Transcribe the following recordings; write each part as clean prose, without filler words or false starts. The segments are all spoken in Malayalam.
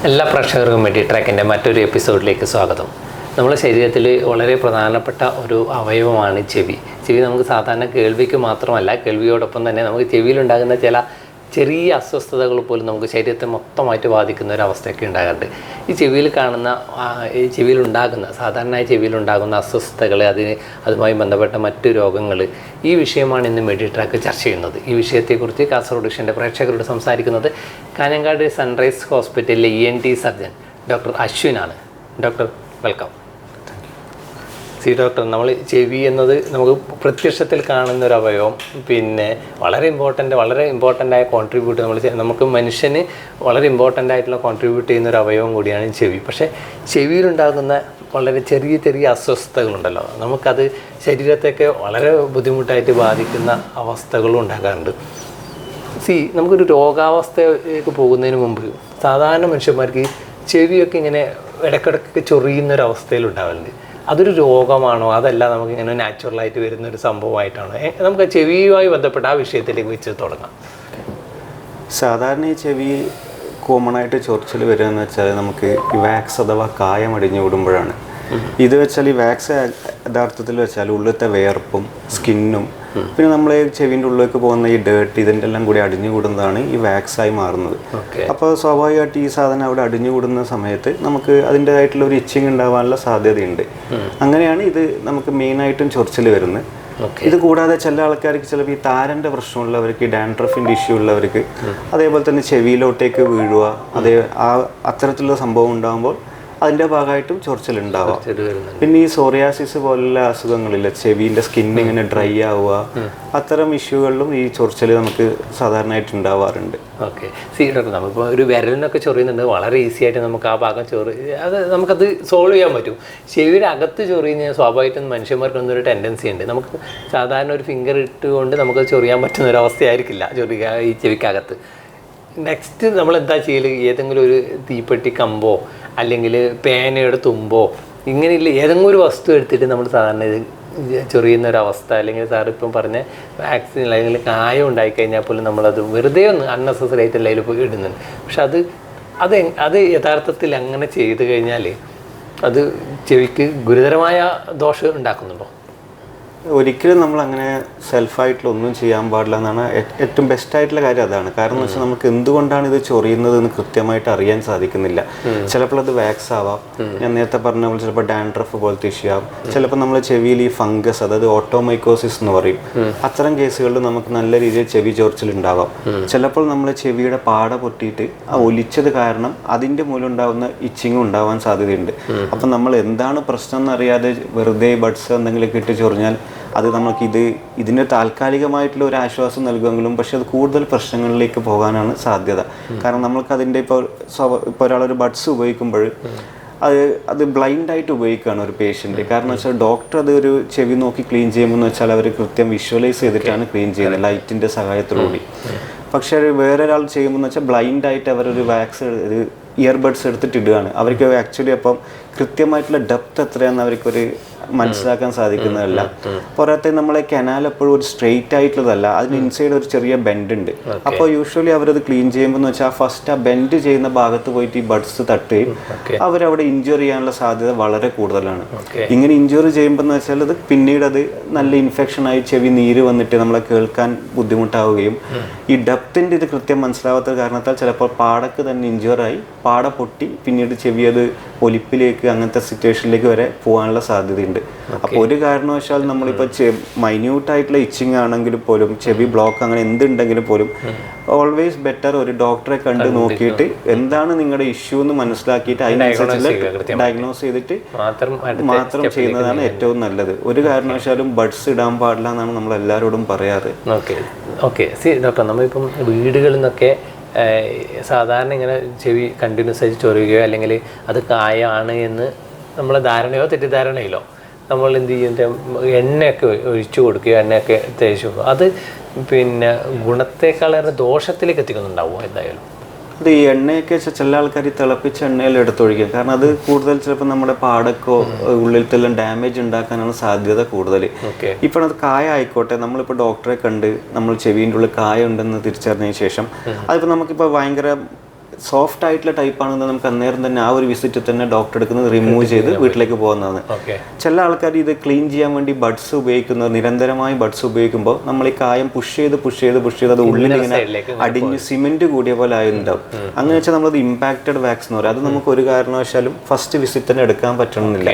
എല്ലാ പ്രേക്ഷകർക്കും വേണ്ടി ട്രാക്കിൻ്റെ മറ്റൊരു എപ്പിസോഡിലേക്ക് സ്വാഗതം. നമ്മുടെ ശരീരത്തിൽ വളരെ പ്രധാനപ്പെട്ട ഒരു അവയവമാണ് ചെവി. ചെവി നമുക്ക് സാധാരണ കേൾവിക്ക് മാത്രമല്ല, കേൾവിയോടൊപ്പം തന്നെ നമുക്ക് ചെവിയിലുണ്ടാകുന്ന ചില ചെറിയ അസ്വസ്ഥതകൾ പോലും നമുക്ക് ശരീരത്തെ മൊത്തമായിട്ട് ബാധിക്കുന്ന ഒരു അവസ്ഥയൊക്കെ ഉണ്ടാകാറുണ്ട്. ഈ സാധാരണയായി ചെവിയിലുണ്ടാകുന്ന അസ്വസ്ഥതകൾ, അതുമായി ബന്ധപ്പെട്ട മറ്റു രോഗങ്ങൾ, ഈ വിഷയമാണ് ഇന്ന് മെഡിട്രാക്ക് ചർച്ച ചെയ്യുന്നത്. ഈ വിഷയത്തെക്കുറിച്ച് കാസർഗോഡ് വിഷയൻ്റെ പ്രേക്ഷകരോട് സംസാരിക്കുന്നത് കാഞ്ഞങ്ങാട് സൺറൈസ് ഹോസ്പിറ്റലിലെ ENT സർജൻ ഡോക്ടർ അശ്വിനാണ്. Doctor welcome. ഡോക്ടർ, നമ്മൾ ചെവി എന്നത് നമുക്ക് പ്രത്യക്ഷത്തിൽ കാണുന്ന ഒരു അവയവം, പിന്നെ വളരെ ഇമ്പോർട്ടൻ്റ് ആയ നമുക്ക് മനുഷ്യന് വളരെ ഇമ്പോർട്ടൻ്റ് ആയിട്ടുള്ള കോൺട്രിബ്യൂട്ട് ചെയ്യുന്ന ഒരു അവയവം കൂടിയാണ് ചെവി. പക്ഷേ ചെവിയിലുണ്ടാകുന്ന വളരെ ചെറിയ അസ്വസ്ഥതകളുണ്ടല്ലോ, നമുക്കത് ശരീരത്തെയൊക്കെ വളരെ ബുദ്ധിമുട്ടായിട്ട് ബാധിക്കുന്ന അവസ്ഥകളും ഉണ്ടാകാറുണ്ട്. നമുക്കൊരു രോഗാവസ്ഥയിലേക്ക് പോകുന്നതിന് മുമ്പ് സാധാരണ മനുഷ്യന്മാർക്ക് ചെവിയൊക്കെ ഇങ്ങനെ ഇടയ്ക്കിടയ്ക്ക് ചൊറിയുന്നൊരവസ്ഥയിലുണ്ടാവലുണ്ട്. അതൊരു രോഗമാണോ, അതല്ല നമുക്കിങ്ങനെ നാച്ചുറലായിട്ട് വരുന്നൊരു സംഭവമായിട്ടാണോ? നമുക്ക് ചെവിയുമായി ബന്ധപ്പെട്ട ആ വിഷയത്തിലേക്ക് വെച്ച് തുടങ്ങാം. സാധാരണ ഈ ചെവി കോമൺ ആയിട്ട് ചൊറിച്ചിൽ വരിക എന്ന് വെച്ചാൽ നമുക്ക് ഈ വാക്സ് അഥവാ കായം അടിഞ്ഞു വിടുമ്പോഴാണ്. ഇത് വെച്ചാൽ ഈ വാക്സ് യഥാർത്ഥത്തിൽ വെച്ചാൽ ഉള്ളിലത്തെ വേർപ്പും സ്കിന്നും പിന്നെ നമ്മളെ ചെവിൻ്റെ ഉള്ളിലേക്ക് പോകുന്ന ഈ ഡേർട്ട് ഇതിൻ്റെ എല്ലാം കൂടി അടിഞ്ഞുകൂടുന്നതാണ് ഈ വാക്സായി മാറുന്നത്. അപ്പോൾ സ്വാഭാവികമായിട്ട് ഈ സാധനം അവിടെ അടിഞ്ഞുകൂടുന്ന സമയത്ത് നമുക്ക് അതിൻ്റെതായിട്ടുള്ള ഒരു ഇച്ചിങ് ഉണ്ടാവാനുള്ള സാധ്യതയുണ്ട്. അങ്ങനെയാണ് ഇത് നമുക്ക് മെയിനായിട്ടും ചൊറിച്ചിൽ വരുന്നത്. ഇത് കൂടാതെ ചില ആൾക്കാർക്ക് ചിലപ്പോൾ ഈ താരൻ്റെ പ്രശ്നമുള്ളവർക്ക്, ഡാൻഡ്രഫിൻ്റെ ഇഷ്യൂ ഉള്ളവർക്ക്, അതേപോലെ തന്നെ ചെവിയിലോട്ടേക്ക് വീഴുക, അത്തരത്തിലുള്ള സംഭവം ഉണ്ടാകുമ്പോൾ അതിൻ്റെ ഭാഗമായിട്ടും ചൊറിച്ചിലുണ്ടാവാം. പിന്നെ ഈ സോറിയാസിസ് പോലുള്ള അസുഖങ്ങളില്ല, ചെവിൻ്റെ സ്കിന്നിങ്ങനെ ഡ്രൈ ആവുക, അത്തരം ഇഷ്യൂകളിലും ഈ ചൊറിച്ചിൽ നമുക്ക് സാധാരണയായിട്ട് ഉണ്ടാവാറുണ്ട്. ഓക്കെ. ഡോക്ടർ, നമ്മളിപ്പോൾ ഒരു വിരലിനൊക്കെ ചൊറിയുന്നുണ്ട്, വളരെ ഈസി ആയിട്ട് നമുക്ക് ആ ഭാഗം നമുക്കത് സോൾവ് ചെയ്യാൻ പറ്റും. ചെവിയുടെ അകത്ത് ചൊറിയുന്ന സ്വാഭാവികമായിട്ടും മനുഷ്യന്മാർക്കൊന്നും ഒരു ടെൻഡൻസി ഉണ്ട്. നമുക്ക് സാധാരണ ഒരു ഫിംഗർ ഇട്ടുകൊണ്ട് നമുക്ക് ചൊറിയാൻ പറ്റുന്ന ഒരു അവസ്ഥയായിരിക്കില്ല ഈ ചെവിക്കകത്ത്. നെക്സ്റ്റ് നമ്മൾ എന്താ ചെയ്യൽ? ഏതെങ്കിലും ഒരു തീപ്പെട്ടി കമ്പോ അല്ലെങ്കിൽ പേനയുടെ തുമ്പോ ഇങ്ങനെയുള്ള ഏതെങ്കിലും ഒരു വസ്തു എടുത്തിട്ട് നമ്മൾ സാധാരണ ഇത് ചൊറിയുന്ന ഒരവസ്ഥ, അല്ലെങ്കിൽ സാർ ഇപ്പം പറഞ്ഞ വാക്സിൻ അല്ലെങ്കിൽ കായം ഉണ്ടായിക്കഴിഞ്ഞാൽ പോലും നമ്മളത് വെറുതെ ഒന്ന് അൺനെസസറി ആയിട്ട് അതിൽ പോയി ഇടുന്നുണ്ട്. പക്ഷെ അത് യഥാർത്ഥത്തിൽ അങ്ങനെ ചെയ്ത് കഴിഞ്ഞാൽ അത് ചെവിക്ക് ഗുരുതരമായ ദോഷം ഉണ്ടാക്കുന്നുണ്ടോ? ഒരിക്കലും നമ്മൾ അങ്ങനെ സെൽഫായിട്ടുള്ള ഒന്നും ചെയ്യാൻ പാടില്ല എന്നാണ് ഏറ്റവും ബെസ്റ്റായിട്ടുള്ള കാര്യം. അതാണ് കാരണം എന്ന് വെച്ചാൽ നമുക്ക് എന്തുകൊണ്ടാണ് ഇത് ചൊറിയുന്നത് എന്ന് കൃത്യമായിട്ട് അറിയാൻ സാധിക്കുന്നില്ല. ചിലപ്പോൾ അത് വാക്സ് ആവാം, ഞാൻ നേരത്തെ പറഞ്ഞ പോലെ ചിലപ്പോൾ ഡാൻഡ്രഫ് പോലത്തെ ഇഷ്യൂ ആവും, ചിലപ്പോൾ നമ്മളെ ചെവിയിൽ ഈ ഫംഗസ്, അതായത് ഓട്ടോമൈക്കോസിസ് എന്ന് പറയും, അത്തരം കേസുകളിൽ നമുക്ക് നല്ല രീതിയിൽ ചെവി ചൊറിച്ചിൽ ഉണ്ടാവാം. ചിലപ്പോൾ നമ്മളെ ചെവിയുടെ പാട പൊട്ടിയിട്ട് ആ ഒലിച്ചത് കാരണം അതിൻ്റെ മൂലം ഉണ്ടാകുന്ന ഇച്ചിങ്ങും ഉണ്ടാവാൻ സാധ്യതയുണ്ട്. അപ്പം നമ്മൾ എന്താണ് പ്രശ്നം എന്നറിയാതെ വെറുതെ ബഡ്സ് എന്തെങ്കിലുമൊക്കെ ഇട്ട് ചൊറിഞ്ഞാൽ അത് നമുക്ക് ഇതിന് താൽക്കാലികമായിട്ടുള്ള ഒരു ആശ്വാസം നൽകുമെങ്കിലും പക്ഷെ അത് കൂടുതൽ പ്രശ്നങ്ങളിലേക്ക് പോകാനാണ് സാധ്യത. കാരണം നമ്മൾക്ക് അതിൻ്റെ ഇപ്പോൾ ഒരാളൊരു ബഡ്സ് ഉപയോഗിക്കുമ്പോൾ അത് ബ്ലൈൻഡായിട്ട് ഉപയോഗിക്കുകയാണ് ഒരു പേഷ്യൻ്റ്. കാരണം വെച്ചാൽ ഡോക്ടർ അത് ഒരു ചെവി നോക്കി ക്ലീൻ ചെയ്യുമ്പോൾ വെച്ചാൽ അവർ കൃത്യം വിഷ്വലൈസ് ചെയ്തിട്ടാണ് ക്ലീൻ ചെയ്യുന്നത് ലൈറ്റിൻ്റെ സഹായത്തോടുകൂടി. പക്ഷേ വേറൊരാൾ ചെയ്യുമ്പോൾ വെച്ചാൽ ബ്ലൈൻഡായിട്ട് അവരൊരു ഇയർബഡ്സ് എടുത്തിട്ട് ഇടുകയാണ്. അവർക്ക് ആക്ച്വലി അപ്പം കൃത്യമായിട്ടുള്ള ഡെപ്ത് എത്രയാണെന്ന് അവർക്കൊരു മനസ്സിലാക്കാൻ സാധിക്കുന്നതല്ല. പോരാത്തെ നമ്മളെ കനാൽ എപ്പോഴും ഒരു സ്ട്രെയിറ്റ് ആയിട്ടുള്ളതല്ല, അതിന് ഇൻസൈഡ് ഒരു ചെറിയ ബെൻഡ് ഉണ്ട്. അപ്പോൾ യൂഷ്വലി അവരത് ക്ലീൻ ചെയ്യുമ്പോൾ വെച്ചാൽ ഫസ്റ്റ് ആ ബെൻഡ് ചെയ്യുന്ന ഭാഗത്ത് പോയിട്ട് ഈ ബഡ്സ് തട്ടുകയും അവരവിടെ ഇഞ്ചുറി ചെയ്യാനുള്ള സാധ്യത വളരെ കൂടുതലാണ്. ഇങ്ങനെ ഇഞ്ചുറി ചെയ്യുമ്പോൾ എന്ന് വെച്ചാൽ അത് പിന്നീട് അത് നല്ല ഇൻഫെക്ഷനായി ചെവി നീര് വന്നിട്ട് നമ്മളെ കേൾക്കാൻ ബുദ്ധിമുട്ടാവുകയും ഈ ഡെപ്തിൻ്റെ ഇത് കൃത്യം മനസ്സിലാവാത്ത കാരണത്താൽ ചിലപ്പോൾ പാടക്ക് തന്നെ ഇഞ്ചുറായി പാട പൊട്ടി പിന്നീട് ചെവി അത് ഒലിപ്പിലേക്ക് അങ്ങനത്തെ സിറ്റുവേഷനിലേക്ക് വരെ പോകാനുള്ള സാധ്യതയുണ്ട്. അപ്പോൾ ഒരു കാരണവശാൽ നമ്മളിപ്പോൾ മൈന്യൂട്ടായിട്ടുള്ള ഇച്ചിങ് ആണെങ്കിലും പോലും, ചെവി ബ്ലോക്ക് അങ്ങനെ എന്തുണ്ടെങ്കിലും പോലും ഓൾവേസ് ബെറ്റർ ഒരു ഡോക്ടറെ കണ്ട് നോക്കിയിട്ട് എന്താണ് നിങ്ങളുടെ ഇഷ്യൂ എന്ന് മനസ്സിലാക്കിയിട്ട് അതിനനുസരിച്ച് ഡയഗ്നോസ് ചെയ്തിട്ട് മാത്രം ചെയ്യുന്നതാണ് ഏറ്റവും നല്ലത്. ഒരു കാരണവശാലും ബഡ്സ് ഇടാൻ പാടില്ല എന്നാണ് നമ്മൾ എല്ലാവരോടും പറയാറ്. ഓക്കെ. ഡോക്ടർ, നമ്മളിപ്പം വീടുകളിൽ നിന്നൊക്കെ സാധാരണ ഇങ്ങനെ ചെവി കണ്ടിന്യൂസ് ആയിട്ട് ചൊറിയുകയോ അല്ലെങ്കിൽ അത് കായാണ് എന്ന് നമ്മളെ ധാരണയോ തെറ്റിദ്ധാരണയിലോ നമ്മൾ എന്ത് ചെയ്യും, എണ്ണയൊക്കെ ഒഴിച്ചു കൊടുക്കുകയോ എണ്ണയൊക്കെ തേച്ചു കൊടുക്കുക, അത് പിന്നെ ഗുണത്തേക്കാളേറെ ദോഷത്തിലേക്ക് എത്തിക്കുന്നുണ്ടാവുമോ? എന്തായാലും അത് ഈ എണ്ണയൊക്കെ ചില ആൾക്കാർ തിളപ്പിച്ച എണ്ണയിൽ എടുത്തൊഴിക്കും. കാരണം അത് കൂടുതൽ ചിലപ്പോൾ നമ്മുടെ പാടക്കോ ഉള്ളിലത്തെല്ലാം ഡാമേജ് ഉണ്ടാക്കാനാണ് സാധ്യത കൂടുതൽ. ഇപ്പോൾ അത് കായ ആയിക്കോട്ടെ, നമ്മളിപ്പോൾ ഡോക്ടറെ കണ്ട് നമ്മൾ ചെവിൻ്റെ ഉള്ളിൽ കായ ഉണ്ടെന്ന് തിരിച്ചറിഞ്ഞതിന് ശേഷം അതിപ്പോൾ നമുക്കിപ്പോൾ ഭയങ്കര സോഫ്റ്റ് ആയിട്ടുള്ള ടൈപ്പ് ആണെന്ന് നമുക്ക് അന്നേരം തന്നെ ആ ഒരു വിസിറ്റ് തന്നെ ഡോക്ടർ എടുക്കുന്നത് റിമൂവ് ചെയ്ത് വീട്ടിലേക്ക് പോകുന്നതാണ്. ചില ആൾക്കാർ ഇത് ക്ലീൻ ചെയ്യാൻ വേണ്ടി ബഡ്സ് ഉപയോഗിക്കുന്നത്, നിരന്തരമായി ബഡ്സ് ഉപയോഗിക്കുമ്പോൾ നമ്മൾ ഈ കായം പുഷ് ചെയ്ത് അത് ഉള്ളിൽ ഇങ്ങനെ അടിഞ്ഞ് സിമെന്റ് കൂടിയ പോലെ ആയിട്ടുണ്ടാവും. അങ്ങനെ വെച്ചാൽ നമ്മളത് ഇമ്പാക്റ്റഡ് വാക്സ് എന്ന് പറയും. അത് നമുക്ക് ഒരു കാരണവശാലും ഫസ്റ്റ് വിസിറ്റ് തന്നെ എടുക്കാൻ പറ്റണമെന്നില്ല.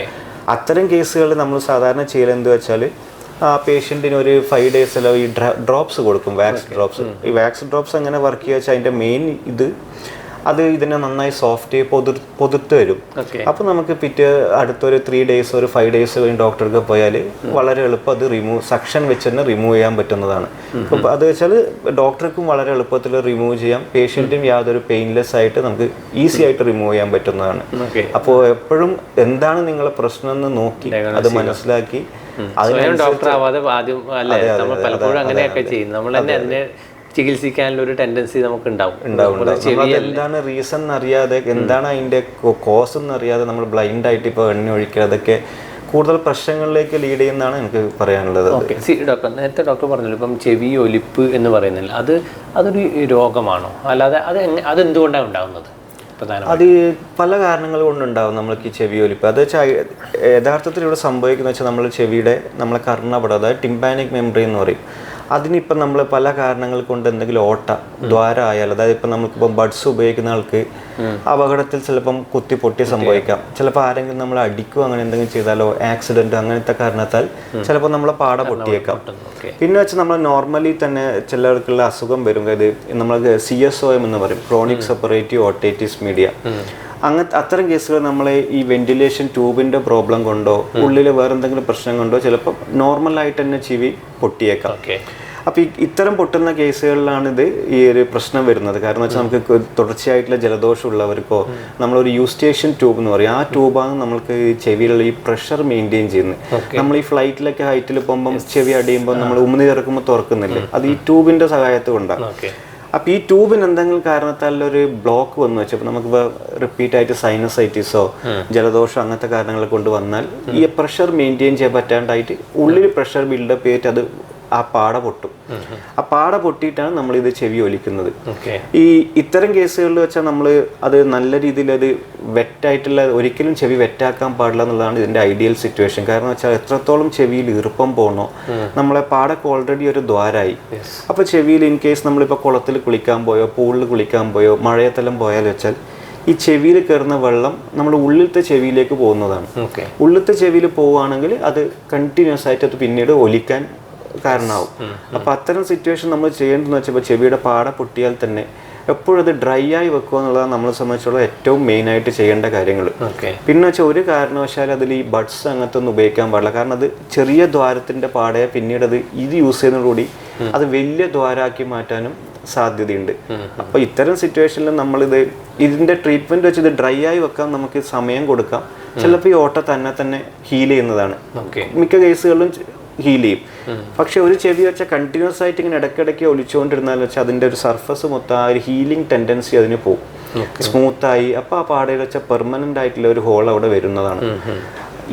അത്തരം കേസുകളിൽ നമ്മൾ സാധാരണ ചെയ്യൽ എന്ത് വെച്ചാൽ ആ പേഷ്യൻറ്റിന് ഒരു 5 days ഈ ഡ്രോപ്സ് കൊടുക്കും, വാക്സ് ഡ്രോപ്സ്. ഈ വാക്സ് ഡ്രോപ്സ് എങ്ങനെ വർക്ക് ചെയ്യുക വെച്ചാൽ അതിൻ്റെ മെയിൻ അത് ഇതിനെ നന്നായി സോഫ്റ്റ് പൊതുത്ത് വരും. അപ്പോൾ നമുക്ക് അടുത്തൊരു 3 days ഒരു 5 days കഴിഞ്ഞ് ഡോക്ടർക്ക് പോയാൽ വളരെ എളുപ്പം അത് സക്ഷൻ വെച്ച് തന്നെ റിമൂവ് ചെയ്യാൻ പറ്റുന്നതാണ്. അപ്പോൾ അത് വെച്ചാൽ ഡോക്ടർക്കും വളരെ എളുപ്പത്തിൽ റിമൂവ് ചെയ്യാം, പേഷ്യൻറ്റും യാതൊരു പെയിൻലെസ് ആയിട്ട് നമുക്ക് ഈസി ആയിട്ട് റിമൂവ് ചെയ്യാൻ പറ്റുന്നതാണ്. അപ്പോൾ എപ്പോഴും എന്താണ് നിങ്ങളെ പ്രശ്നം എന്ന് നോക്കി അത് മനസ്സിലാക്കി ഡോക്ടർ ആവാതെ ആദ്യം അല്ലേ നമ്മൾ പലപ്പോഴും അങ്ങനെയൊക്കെ ചെയ്യും. നമ്മൾ തന്നെ ചികിത്സിക്കാനുള്ള ഒരു ടെൻഡൻസി നമുക്ക് ഉണ്ടാവും. എന്താണ് റീസൺ അറിയാതെ, എന്താണ് അതിന്റെ കോസ് എന്നറിയാതെ നമ്മൾ ബ്ലൈൻഡ് ആയിട്ട് ഇപ്പോൾ എണ്ണ ഒഴിക്കുക, അതൊക്കെ കൂടുതൽ പ്രശ്നങ്ങളിലേക്ക് ലീഡ് ചെയ്യുന്നതാണ് എനിക്ക് പറയാനുള്ളത്. ഡോക്ടർ നേരത്തെ ഡോക്ടർ പറഞ്ഞല്ലോ ഇപ്പം ചെവി ഒലിപ്പ് എന്ന് പറയുന്നില്ല, അതൊരു രോഗമാണോ, അല്ലാതെ അതെന്തുകൊണ്ടാണ് ഉണ്ടാകുന്നത്? അത് പല കാരണങ്ങൾ കൊണ്ടുണ്ടാവും നമ്മൾക്ക് ഈ ചെവി ഒലിപ്പ്. അത് വെച്ചാൽ യഥാർത്ഥത്തിൽ ഇവിടെ സംഭവിക്കുന്ന വെച്ചാൽ നമ്മൾ ചെവിയുടെ നമ്മളെ കർണപടം, അതായത് ടിംപാനിക് മെമ്പറി എന്ന് പറയും, അതിനിപ്പം നമ്മൾ പല കാരണങ്ങൾ കൊണ്ട് എന്തെങ്കിലും ദ്വാരം ആയാൽ, അതായത് ഇപ്പം നമുക്കിപ്പം ബഡ്സ് ഉപയോഗിക്കുന്ന ആൾക്ക് അപകടത്തിൽ ചിലപ്പം കുത്തി പൊട്ടി സംഭവിക്കാം. ചിലപ്പോൾ ആരെങ്കിലും നമ്മൾ അടിക്കുകയോ അങ്ങനെ എന്തെങ്കിലും ചെയ്താലോ, ആക്സിഡൻറ്റ് അങ്ങനത്തെ കാരണത്താൽ ചിലപ്പോൾ നമ്മളെ പാട പൊട്ടിയേക്കാം. പിന്നെ വെച്ചാൽ നമ്മൾ നോർമലി തന്നെ ചിലർക്കുള്ള അസുഖം വരും, അതായത് നമ്മൾ CSOM എന്ന് പറയും, ക്രോണിക് സെപ്പറേറ്റീവ് ഓട്ടൈറ്റിസ് മീഡിയ. അത്തരം കേസുകൾ നമ്മളെ ഈ വെന്റിലേഷൻ ട്യൂബിന്റെ പ്രോബ്ലം കൊണ്ടോ ഉള്ളിൽ വേറെ എന്തെങ്കിലും പ്രശ്നം കൊണ്ടോ ചിലപ്പോൾ നോർമലായിട്ട് തന്നെ ചെവി പൊട്ടിയേക്കാം. അപ്പോൾ ഇത്തരം പൊട്ടുന്ന കേസുകളിലാണ് ഈ ഒരു പ്രശ്നം വരുന്നത്. കാരണം വെച്ചാൽ നമുക്ക് തുടർച്ചയായിട്ടുള്ള ജലദോഷം ഉള്ളവർക്കോ നമ്മളൊരു യൂസ്റ്റേഷൻ ട്യൂബ് എന്ന് പറയും, ആ ട്യൂബാണ് നമ്മൾക്ക് ചെവിയിലുള്ള ഈ പ്രഷർ മെയിൻറ്റെയിൻ ചെയ്യുന്നത്. നമ്മൾ ഈ ഫ്ലൈറ്റിലൊക്കെ ഹൈറ്റിൽ പോകുമ്പം ചെവി അടിയുമ്പോൾ നമ്മൾ ഉമ്മി തുറക്കുമ്പോൾ തുറക്കുന്നില്ല, അത് ഈ ട്യൂബിന്റെ സഹായത്തിൽ കൊണ്ടാണ്. അപ്പോൾ ഈ ട്യൂബിന് എന്തെങ്കിലും കാരണത്താൽ ഒരു ബ്ലോക്ക് വന്നു വെച്ചപ്പോൾ നമുക്കിപ്പോൾ റിപ്പീറ്റ് ആയിട്ട് സൈനസൈറ്റിസോ ജലദോഷം അങ്ങനത്തെ കാരണങ്ങൾ കൊണ്ട് വന്നാൽ ഈ പ്രഷർ മെയിൻറ്റെയിൻ ചെയ്യാൻ പറ്റാണ്ടായിട്ട് ഉള്ളിൽ പ്രഷർ ബിൽഡപ്പ് ചെയ്തിട്ട് അത് ആ പാട പൊട്ടും. ആ പാട പൊട്ടിയിട്ടാണ് നമ്മൾ ഇത് ചെവി ഒലിക്കുന്നത്. ഇത്തരം കേസുകളിൽ വെച്ചാൽ നമ്മൾ അത് നല്ല രീതിയിൽ അത് വെറ്റായിട്ടുള്ള, ഒരിക്കലും ചെവി വെറ്റാക്കാൻ പാടില്ല എന്നുള്ളതാണ് ഇതിന്റെ ഐഡിയൽ സിറ്റുവേഷൻ. കാരണം വെച്ചാൽ എത്രത്തോളം ചെവിയിൽ ഈർപ്പം പോകണോ, നമ്മളെ പാടൊക്കെ ഓൾറെഡി ഒരു ദ്വാരായി. അപ്പോൾ ചെവിയിൽ ഇൻ കേസ് നമ്മളിപ്പോൾ കുളത്തിൽ കുളിക്കാൻ പോയോ പൂളിൽ കുളിക്കാൻ പോയോ മഴയത്തെല്ലാം പോയാൽ വെച്ചാൽ ഈ ചെവിയിൽ കയറുന്ന വെള്ളം നമ്മുടെ ഉള്ളിലത്തെ ചെവിയിലേക്ക് പോകുന്നതാണ്. ഉള്ളിലത്തെ ചെവിയിൽ പോവുകയാണെങ്കിൽ അത് കണ്ടിന്യൂസ് ആയിട്ട് അത് പിന്നീട് ഒലിക്കാൻ കാരണമാവും. അപ്പോൾ അത്തരം സിറ്റുവേഷൻ നമ്മൾ ചെയ്യേണ്ടതെന്ന് വെച്ചാൽ ചെവിയുടെ പാട പൊട്ടിയാൽ തന്നെ എപ്പോഴും അത് ഡ്രൈ ആയി വെക്കുക എന്നുള്ളതാണ് നമ്മളെ സംബന്ധിച്ചുള്ള ഏറ്റവും മെയിനായിട്ട് ചെയ്യേണ്ട കാര്യങ്ങൾ. പിന്നെ വെച്ചാൽ ഒരു കാരണവശാലും അതിൽ ഈ ബഡ്സ് അങ്ങനത്തെ ഒന്നും ഉപയോഗിക്കാൻ പാടില്ല. കാരണം അത് ചെറിയ ദ്വാരത്തിൻ്റെ പാടയെ പിന്നീട് ഇത് യൂസ് ചെയ്യുന്നതോടുകൂടി അത് വലിയ ദ്വാരാക്കി മാറ്റാനും സാധ്യതയുണ്ട്. അപ്പോൾ ഇത്തരം സിറ്റുവേഷനിൽ നമ്മളിത് ഇതിൻ്റെ ട്രീറ്റ്മെൻറ്റ് വെച്ച് ഇത് ഡ്രൈ ആയി വെക്കാൻ നമുക്ക് സമയം കൊടുക്കാം. ചിലപ്പോൾ ഈ ഓട്ട തന്നെ ഹീൽ ചെയ്യുന്നതാണ്, മിക്ക കേസുകളിലും ഹീൽ ചെയ്യും. പക്ഷെ ഒരു ചെവി വെച്ചാൽ കണ്ടിന്യൂസ് ആയിട്ട് ഇങ്ങനെ ഇടയ്ക്കിടയ്ക്ക് ഒലിച്ചുകൊണ്ടിരുന്നാൽ വെച്ചാൽ അതിൻ്റെ ഒരു സർഫസ് മൊത്തം ആ ഒരു ഹീലിംഗ് ടെൻഡൻസി അതിന് പോകും, സ്മൂത്തായി. അപ്പോൾ ആ പാടയിൽ വെച്ചാൽ പെർമനൻ്റ് ആയിട്ടുള്ള ഒരു ഹോൾ അവിടെ വരുന്നതാണ്.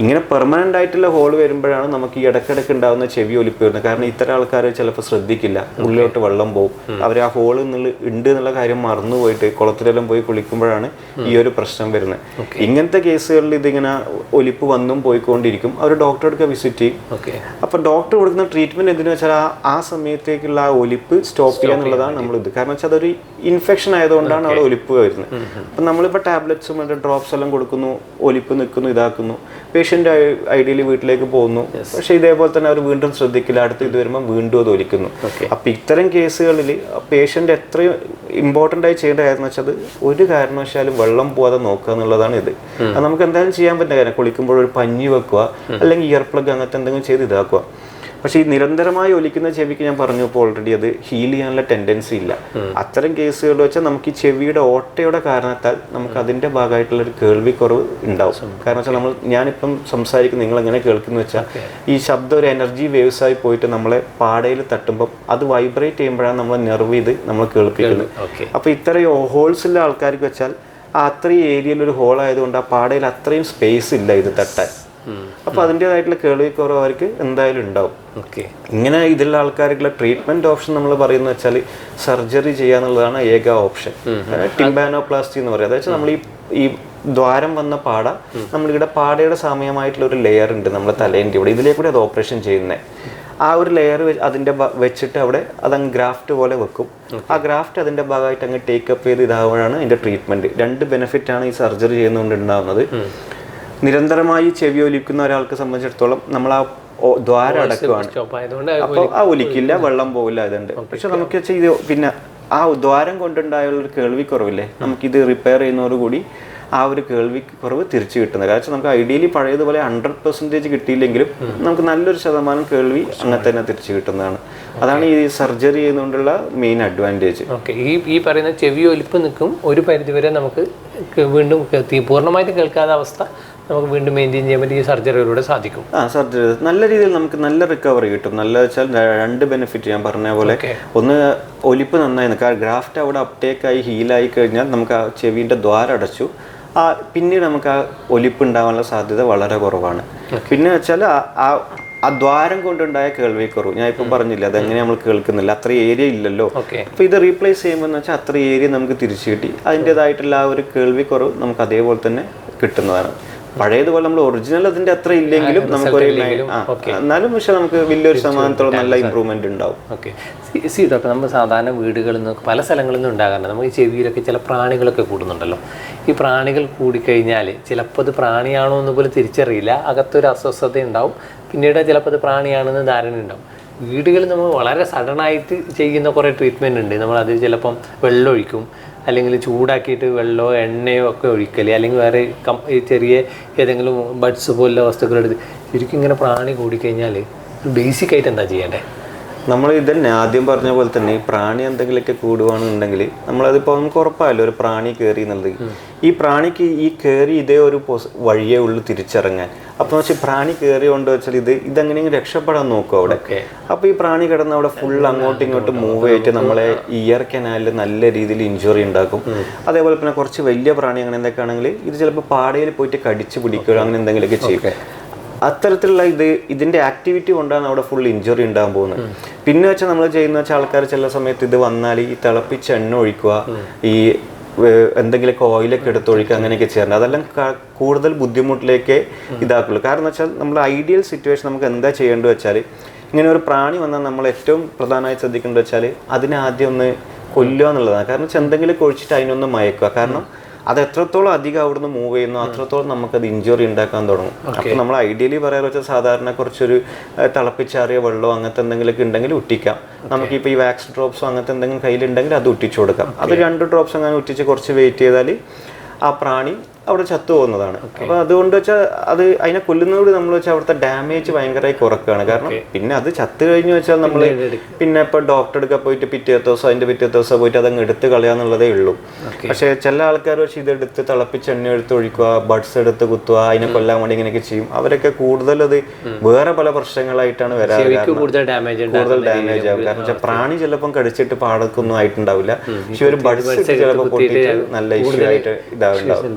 ഇങ്ങനെ പെർമനൻ്റ് ആയിട്ടുള്ള ഹോൾ വരുമ്പോഴാണ് നമുക്ക് ഈ ഇടയ്ക്കിടയ്ക്ക് ഉണ്ടാകുന്ന ചെവി ഒലിപ്പ് വരുന്നത്. കാരണം ഇത്തരം ആൾക്കാർ ചിലപ്പോൾ ശ്രദ്ധിക്കില്ല, ഉള്ളിലോട്ട് വെള്ളം പോകും, അവർ ആ ഹോൾ ഉണ്ട് എന്നുള്ള കാര്യം മറന്നുപോയിട്ട് കുളത്തിലെല്ലാം പോയി കുളിക്കുമ്പോഴാണ് ഈ ഒരു പ്രശ്നം വരുന്നത്. ഇങ്ങനത്തെ കേസുകളിൽ ഇതിങ്ങനെ ഒലിപ്പ് വന്നും പോയിക്കൊണ്ടിരിക്കും. അവർ ഡോക്ടർക്ക് വിസിറ്റ് ചെയ്യും. അപ്പോൾ ഡോക്ടർ കൊടുക്കുന്ന ട്രീറ്റ്മെന്റ് എന്തിനു വെച്ചാൽ ആ സമയത്തേക്കുള്ള ആ ഒലിപ്പ് സ്റ്റോപ്പ് ചെയ്യുക എന്നുള്ളതാണ് നമ്മളിത്. കാരണം വെച്ചാൽ അതൊരു ഇൻഫെക്ഷൻ ആയതുകൊണ്ടാണ് അവിടെ ഒലിപ്പ് വരുന്നത്. അപ്പം നമ്മളിപ്പോൾ ടാബ്ലറ്റ്സും മറ്റേ ഡ്രോപ്സ് എല്ലാം കൊടുക്കുന്നു, ഒലിപ്പ് നിൽക്കുന്നു, ഇതാക്കുന്നു, പേഷ്യൻ്റ് ഐഡിയലി വീട്ടിലേക്ക് പോകുന്നു. പക്ഷെ ഇതേപോലെ തന്നെ അവർ വീണ്ടും ശ്രദ്ധിക്കില്ല, അടുത്ത് ഇത് വരുമ്പോൾ വീണ്ടും അത് ഒലിക്കുന്നു. അപ്പം ഇത്തരം കേസുകളിൽ പേഷ്യൻ്റ് എത്രയും ഇമ്പോർട്ടൻ്റ് ആയി ചെയ്യേണ്ട കാര്യം എന്ന് വെച്ചാൽ അത് ഒരു കാരണവശാലും വെള്ളം പോകാതെ നോക്കുക എന്നുള്ളതാണ് ഇത്. അത് നമുക്ക് എന്തായാലും ചെയ്യാൻ പറ്റുന്ന കാര്യം, കുളിക്കുമ്പോൾ ഒരു പഞ്ഞി വെക്കുക, അല്ലെങ്കിൽ ഇയർ പ്ലഗ് അങ്ങനത്തെ എന്തെങ്കിലും ചെയ്ത് ഇതാക്കുക. പക്ഷേ ഈ നിരന്തരമായി ഒലിക്കുന്ന ചെവിക്ക് ഞാൻ പറഞ്ഞപ്പോൾ ഓൾറെഡി അത് ഹീൽ ചെയ്യാനുള്ള ടെൻഡൻസി ഇല്ല. അത്തരം കേസുകൾ വെച്ചാൽ നമുക്ക് ഈ ചെവിയുടെ ഓട്ടയുടെ കാരണത്താൽ നമുക്ക് അതിൻ്റെ ഭാഗമായിട്ടുള്ള ഒരു കേൾവിക്കുറവ് ഉണ്ടാവും. കാരണം വെച്ചാൽ ഞാനിപ്പം സംസാരിക്കുന്ന നിങ്ങൾ എങ്ങനെ കേൾക്കുന്നു വെച്ചാൽ ഈ ശബ്ദം ഒരു എനർജി വേവ്സ് ആയി പോയിട്ട് നമ്മളെ പാടയിൽ തട്ടുമ്പം അത് വൈബ്രേറ്റ് ചെയ്യുമ്പോഴാണ് നമ്മൾ നെർവ് ചെയ്ത് നമ്മൾ കേൾപ്പിക്കുന്നത്. അപ്പോൾ ഇത്രയും ഹോൾസുള്ള ആൾക്കാർക്ക് വെച്ചാൽ ആ അത്രയും ഏരിയയിൽ ഒരു ഹോൾ ആയതുകൊണ്ട് ആ പാടയിൽ അത്രയും സ്പേസ് ഇല്ല ഇത് തട്ടാൻ. അപ്പോൾ അതിൻ്റെതായിട്ടുള്ള കേൾവിക്കുറവ് അവർക്ക് എന്തായാലും ഉണ്ടാവും. ഓക്കെ. ഇങ്ങനെ ഇതിലുള്ള ആൾക്കാർക്കുള്ള ട്രീറ്റ്മെന്റ് ഓപ്ഷൻ നമ്മൾ പറയുന്നത് വെച്ചാൽ സർജറി ചെയ്യാന്നുള്ളതാണ് ഏക ഓപ്ഷൻ. ടിംബാനോപ്ലാസ്റ്റി എന്ന് പറയുന്നത് വെച്ചാൽ നമ്മൾ ഈ ദ്വാരം വന്ന പാട നമ്മളിവിടെ പാടയുടെ സാമ്യമായിട്ടുള്ള ഒരു ലെയർ ഉണ്ട് നമ്മുടെ തലേൻ്റെ ഇവിടെ, ഇതിലേക്കൂടെ അത് ഓപ്പറേഷൻ ചെയ്യുന്നത്. ആ ഒരു ലെയർ അതിൻ്റെ വെച്ചിട്ട് അവിടെ അതങ്ങ് ഗ്രാഫ്റ്റ് പോലെ വെക്കും. ആ ഗ്രാഫ്റ്റ് അതിൻ്റെ ഭാഗമായിട്ട് അങ്ങ് ടേക്കപ്പ് ചെയ്ത് ഇതാവുകയാണ് അതിൻ്റെ ട്രീറ്റ്മെൻറ്റ്. 2 ബെനിഫിറ്റാണ് ഈ സർജറി ചെയ്യുന്നതുകൊണ്ട് ഉണ്ടാകുന്നത്. നിരന്തരമായി ചെവി ഒലിക്കുന്ന ഒരാൾക്ക് സംബന്ധിച്ചിടത്തോളം നമ്മൾ ആ ദ്വാരം അടക്കുകയാണ്, അപ്പോൾ ആ ഒലിക്കില്ല, വെള്ളം പോകില്ല, അതുണ്ട്. പക്ഷെ നമുക്ക് വെച്ചാൽ ഇത് പിന്നെ ആ ദ്വാരം കൊണ്ടുണ്ടായുള്ള കേൾവിക്കുറവില്ലേ, നമുക്കിത് റിപ്പയർ ചെയ്യുന്നതോടുകൂടി ആ ഒരു കേൾവിക്കുറവ് തിരിച്ചു കിട്ടുന്നത്. കാരണം നമുക്ക് ഐഡിയലി പഴയതുപോലെ 100% കിട്ടിയില്ലെങ്കിലും നമുക്ക് നല്ലൊരു ശതമാനം കേൾവി അങ്ങനെ തന്നെ തിരിച്ചു കിട്ടുന്നതാണ്. അതാണ് ഈ സർജറി ചെയ്യുന്നതുകൊണ്ടുള്ള മെയിൻ അഡ്വാൻറ്റേജ്. ഓക്കെ. ഈ പറയുന്ന ചെവി ഒലിപ്പ് നിൽക്കും, ഒരു പരിധിവരെ നമുക്ക് വീണ്ടും പൂർണ്ണമായിട്ട് കേൾക്കാത്ത അവസ്ഥ നമുക്ക് വീണ്ടും മെയിൻറ്റെയിൻ ചെയ്യാൻ പറ്റി ഈ സർജറിയിലൂടെ സാധിക്കും. സർജറി നല്ല രീതിയിൽ നമുക്ക് നല്ല റിക്കവറി കിട്ടും. നല്ല വെച്ചാൽ 2 ബെനിഫിറ്റ് ഞാൻ പറഞ്ഞ പോലെ, ഒന്ന് ഒലിപ്പ് നന്നായി നിൽക്കുക, ഗ്രാഫ്റ്റ് അവിടെ അപ്ടേക്കായി ഹീലായി കഴിഞ്ഞാൽ നമുക്ക് ആ ചെവിൻ്റെ ദ്വാരം അടച്ചു, പിന്നീട് നമുക്ക് ആ ഒലിപ്പ് ഉണ്ടാകാനുള്ള സാധ്യത വളരെ കുറവാണ്. പിന്നെ വെച്ചാൽ ആ ദ്വാരം കൊണ്ടുണ്ടായ കേൾവിക്കുറവ് ഞാൻ ഇപ്പം പറഞ്ഞില്ല, അതെങ്ങനെ നമ്മൾ കേൾക്കുന്നില്ല, അത്ര ഏരിയ ഇല്ലല്ലോ. അപ്പോൾ ഇത് റീപ്ലേസ് ചെയ്യുമ്പോൾ എന്ന് വെച്ചാൽ അത്ര ഏരിയ നമുക്ക് തിരിച്ചു കിട്ടി, അതിൻ്റെതായിട്ടുള്ള ആ ഒരു കേൾവിക്കുറവ് നമുക്ക് അതേപോലെ തന്നെ കിട്ടുന്നതാണ്. പഴയതുപോലെ നമ്മൾ ഒറിജിനൽ അതിന്റെ അത്ര ഇല്ലെങ്കിലും നമുക്കൊരു എന്നാലും പക്ഷെ നമുക്ക് വലിയൊരു ശതമാനത്തോളം നല്ല ഇമ്പ്രൂവ്മെന്റ് ഉണ്ടാവും. ഓക്കെ. ഡോക്ടർ, നമ്മൾ സാധാരണ വീടുകളിൽ നിന്ന് പല സ്ഥലങ്ങളിൽ നിന്നും ഉണ്ടാകാറുണ്ട്, നമുക്ക് ഈ ചെവിയിലൊക്കെ ചില പ്രാണികളൊക്കെ കൂടുന്നുണ്ടല്ലോ. ഈ പ്രാണികൾ കൂടിക്കഴിഞ്ഞാൽ ചിലപ്പോൾ അത് പ്രാണിയാണോ എന്ന് പോലും തിരിച്ചറിയില്ല, അകത്തൊരു അസ്വസ്ഥത ഉണ്ടാവും, പിന്നീട് ചിലപ്പോൾ അത് പ്രാണിയാണെന്ന് ധാരണ ഉണ്ടാവും. വീടുകളിൽ നമ്മൾ വളരെ സഡനായിട്ട് ചെയ്യുന്ന കുറേ ട്രീറ്റ്മെൻറ്റ് ഉണ്ട്. നമ്മളത് ചിലപ്പം വെള്ളം ഒഴിക്കും, അല്ലെങ്കിൽ ചൂടാക്കിയിട്ട് വെള്ളമോ എണ്ണയോ ഒക്കെ ഒഴിക്കൽ, അല്ലെങ്കിൽ വേറെ ചെറിയ ഏതെങ്കിലും ബഡ്സ് പോലുള്ള വസ്തുക്കൾ എടുത്ത്. ശരിക്കും ഇങ്ങനെ പ്രാണി കൂടിക്കഴിഞ്ഞാൽ ബേസിക്കായിട്ട് എന്താ ചെയ്യേണ്ടത്? നമ്മൾ ഇതന്നെ ആദ്യം പറഞ്ഞ പോലെ തന്നെ ഈ പ്രാണി എന്തെങ്കിലുമൊക്കെ കൂടുകയാണെന്നുണ്ടെങ്കിൽ നമ്മളതിപ്പോൾ നമുക്ക് ഉറപ്പായല്ലോ ഒരു പ്രാണി കയറി എന്നുള്ളത്. ഈ പ്രാണിക്ക് ഈ കയറി ഇതേ ഒരു വഴിയേ ഉള്ളൂ തിരിച്ചിറങ്ങാൻ. അപ്പോൾ വെച്ചാൽ പ്രാണി കയറി കൊണ്ട് വെച്ചാൽ ഇതെങ്ങനെയെങ്കിലും രക്ഷപ്പെടാൻ നോക്കും അവിടെ. അപ്പോൾ ഈ പ്രാണി കിടന്ന് അവിടെ ഫുൾ അങ്ങോട്ടും ഇങ്ങോട്ടും മൂവ് ചെയ്തിട്ട് നമ്മളെ ഇയർ കനാലിൽ നല്ല രീതിയിൽ ഇഞ്ചുറി ഉണ്ടാക്കും. അതേപോലെ പിന്നെ കുറച്ച് വലിയ പ്രാണി അങ്ങനെ എന്തൊക്കെ ആണെങ്കിൽ ഇത് ചിലപ്പോൾ പാടയിൽ പോയിട്ട് കടിച്ച് പിടിക്കുകയോ അങ്ങനെ എന്തെങ്കിലുമൊക്കെ ചെയ്യും. അത്തരത്തിലുള്ള ഇതിന്റെ ആക്ടിവിറ്റി കൊണ്ടാണ് അവിടെ ഫുൾ ഇഞ്ചുറി ഉണ്ടാകാൻ പോകുന്നത്. പിന്നെ വെച്ചാൽ നമ്മൾ ചെയ്യുന്ന വെച്ചാൽ ആൾക്കാർ ചില സമയത്ത് ഇത് വന്നാൽ ഈ തിളപ്പിച്ച് എണ്ണ ഒഴിക്കുക, ഈ എന്തെങ്കിലുമൊക്കെ ഓയിലൊക്കെ എടുത്തൊഴിക്കുക, അങ്ങനെയൊക്കെ ചെയ്യാറുണ്ട്. അതെല്ലാം കൂടുതൽ ബുദ്ധിമുട്ടിലേക്ക് ഇതാക്കുള്ളൂ. കാരണം വെച്ചാൽ നമ്മൾ ഐഡിയൽ സിറ്റുവേഷൻ നമുക്ക് എന്താ ചെയ്യേണ്ടത് വെച്ചാൽ, ഇങ്ങനെ ഒരു പ്രാണി വന്നാൽ നമ്മൾ ഏറ്റവും പ്രധാനമായി ശ്രദ്ധിക്കേണ്ടത് വെച്ചാൽ അതിനെ ആദ്യം ഒന്ന് കൊല്ലുക എന്നുള്ളതാണ്. കാരണം വെച്ചാൽ എന്തെങ്കിലും ഒഴിച്ചിട്ട് അതിനൊന്ന് മയക്കുക. കാരണം അത് എത്രത്തോളം അധികം അവിടുന്ന് മൂവ് ചെയ്യുന്നു അത്രത്തോളം നമുക്കത് ഇഞ്ചുറി ഉണ്ടാക്കാൻ തുടങ്ങും. അപ്പോൾ നമ്മൾ ഐഡിയലി പറയാറ് വെച്ചാൽ സാധാരണ കുറച്ചൊരു തിളപ്പിച്ചാറിയ വെള്ളമോ അങ്ങനത്തെ എന്തെങ്കിലുമൊക്കെ ഉണ്ടെങ്കിൽ ഒറ്റിക്കാം. നമുക്കിപ്പോൾ ഈ വാക്സ് ഡ്രോപ്സോ അങ്ങനത്തെ എന്തെങ്കിലും കയ്യിലുണ്ടെങ്കിൽ അത് ഒറ്റിച്ചു കൊടുക്കാം. അത് 2 ഡ്രോപ്സ് അങ്ങനെ ഒറ്റിച്ച് കുറച്ച് വെയിറ്റ് ചെയ്താൽ ആ പ്രാണി അവിടെ ചത്തു പോകുന്നതാണ്. അപ്പോൾ അതുകൊണ്ട് വെച്ചാൽ അതിനെ കൊല്ലുന്നതോട് നമ്മൾ വെച്ചാൽ അവിടുത്തെ ഡാമേജ് ഭയങ്കരമായി കുറക്കുകയാണ്. കാരണം പിന്നെ അത് ചത്തു കഴിഞ്ഞു വെച്ചാൽ നമ്മൾ പിന്നെ ഇപ്പോൾ ഡോക്ടർ എടുക്കാൻ പോയിട്ട് പിറ്റേ ദിവസം പോയിട്ട് അതങ്ങ് എടുത്ത് കളയാന്നുള്ളതേ ഉള്ളൂ. പക്ഷേ ചില ആൾക്കാർ വെച്ച് ഇതെടുത്ത് തിളപ്പിച്ച് എണ്ണ എടുത്ത് ഒഴിക്കുക, ബഡ്സ് എടുത്ത് കുത്തുക, അതിനെ കൊല്ലാൻ വേണ്ടി ഇങ്ങനെയൊക്കെ ചെയ്യും. അവരൊക്കെ കൂടുതൽ അത് വേറെ പല പ്രശ്നങ്ങളായിട്ടാണ് വരാറ്, കൂടുതൽ ഡാമേജ് ആവും. കാരണം വെച്ചാൽ പ്രാണി ചിലപ്പം കടിച്ചിട്ട് പാടക്കൊന്നും ആയിട്ടുണ്ടാവില്ല, പക്ഷെ ഒരു ബഡ്സ് ചിലപ്പോൾ പൊട്ടിയിട്ട് നല്ല ഇഷ്യൂ ആയിട്ട് ഇതാവുണ്ടാവും.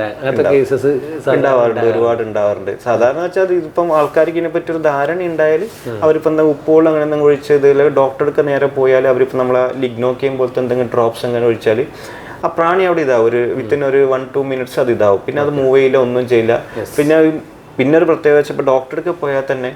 ഒരുപാട് ഉണ്ടാവാറുണ്ട്. സാധാരണ വെച്ചാൽ ഇതിപ്പം ആൾക്കാർക്ക് ഇതിനെപ്പറ്റി ഒരു ധാരണ ഉണ്ടായാൽ അവരിപ്പോൾ എന്താ ഉപ്പുവെള്ളം അങ്ങനെ എന്തെങ്കിലും ഒഴിച്ചത്, ഡോക്ടർക്ക് നേരെ പോയാൽ അവരിപ്പോൾ നമ്മളെ ലിഗ്നോക്കെയും പോലത്തെ എന്തെങ്കിലും ഡ്രോപ്സ് അങ്ങനെ ഒഴിച്ചാൽ ആ പ്രാണി അവിടെ ഇതാവും. ഒരു വിത്തിൻ ഒരു 1-2 മിനിറ്റ്സ് അത് ഇതാവും. പിന്നെ അത് മൂവ് ചെയ്യില്ല, ഒന്നും ചെയ്യില്ല. പിന്നെ ഒരു പ്രത്യേകത വെച്ചാൽ ഇപ്പോൾ ഡോക്ടർക്ക് പോയാൽ തന്നെ